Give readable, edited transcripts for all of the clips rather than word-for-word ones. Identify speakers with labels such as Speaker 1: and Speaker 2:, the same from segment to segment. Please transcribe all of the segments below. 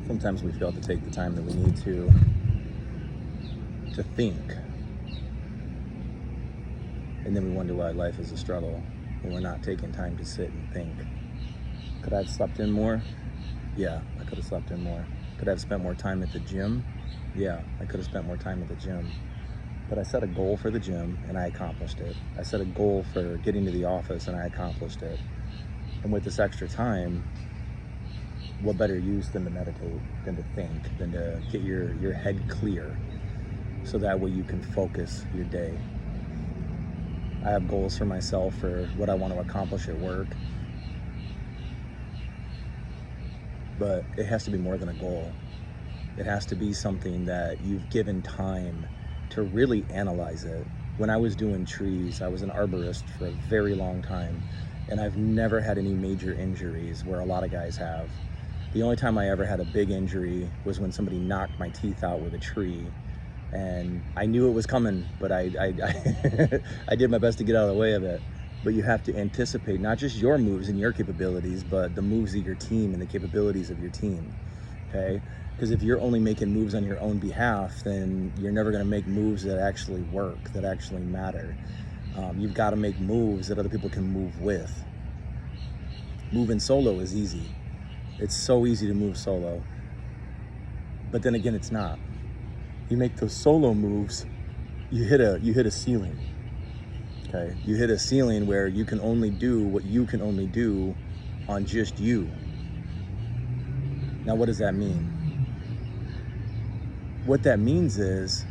Speaker 1: Sometimes we fail to take the time that we need to think. And then we wonder why life is a struggle when we're not taking time to sit and think. Could I have slept in more? Yeah, I could have slept in more. Could I have spent more time at the gym? Yeah, I could have spent more time at the gym. But I set a goal for the gym and I accomplished it. I set a goal for getting to the office and I accomplished it. And with this extra time, what better use than to meditate, than to think, than to get your head clear so that way you can focus your day. I have goals for myself for what I want to accomplish at work, but it has to be more than a goal. It has to be something that you've given time to really analyze it. When I was doing trees, I was an arborist for a very long time, and I've never had any major injuries where a lot of guys have. The only time I ever had a big injury was when somebody knocked my teeth out with a tree, and I knew it was coming, but I did my best to get out of the way of it. But you have to anticipate not just your moves and your capabilities, but the moves of your team and the capabilities of your team, okay? Because if you're only making moves on your own behalf, then you're never gonna make moves that actually work, that actually matter. You've gotta make moves that other people can move with. Moving solo is easy. It's so easy to move solo. But then again, it's not. You make those solo moves, you hit a ceiling. Okay, you hit a ceiling where you can only do what you can only do on just you. Now, what does that mean? What that means is,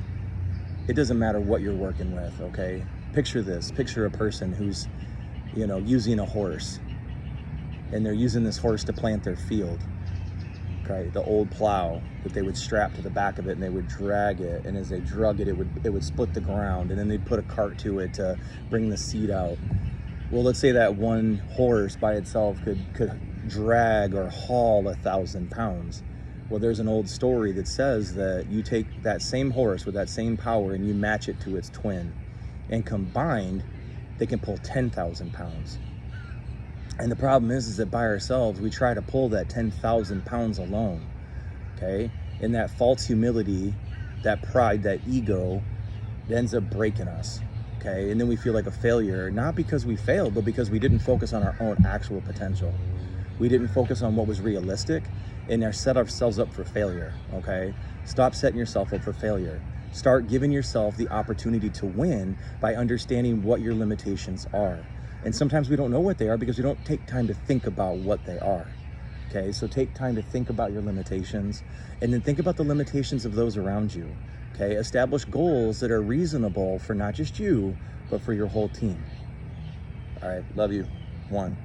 Speaker 1: it doesn't matter what you're working with, okay? Picture this, picture a person who's, using a horse, and they're using this horse to plant their field. Okay, the old plow that they would strap to the back of it and they would drag it, and as they drug it, it would split the ground, and then they'd put a cart to it to bring the seed out. Well, let's say that one horse by itself could drag or haul 1,000 pounds. Well, there's an old story that says that you take that same horse with that same power and you match it to its twin, and combined, they can pull 10,000 pounds. And the problem is that by ourselves, we try to pull that 10,000 pounds alone, okay? And that false humility, that pride, that ego, it ends up breaking us, okay? And then we feel like a failure, not because we failed, but because we didn't focus on our own actual potential. We didn't focus on what was realistic and set ourselves up for failure, okay? Stop setting yourself up for failure. Start giving yourself the opportunity to win by understanding what your limitations are. And sometimes we don't know what they are because we don't take time to think about what they are, okay? So take time to think about your limitations, and then think about the limitations of those around you, okay? Establish goals that are reasonable for not just you, but for your whole team. All right, love you. 1.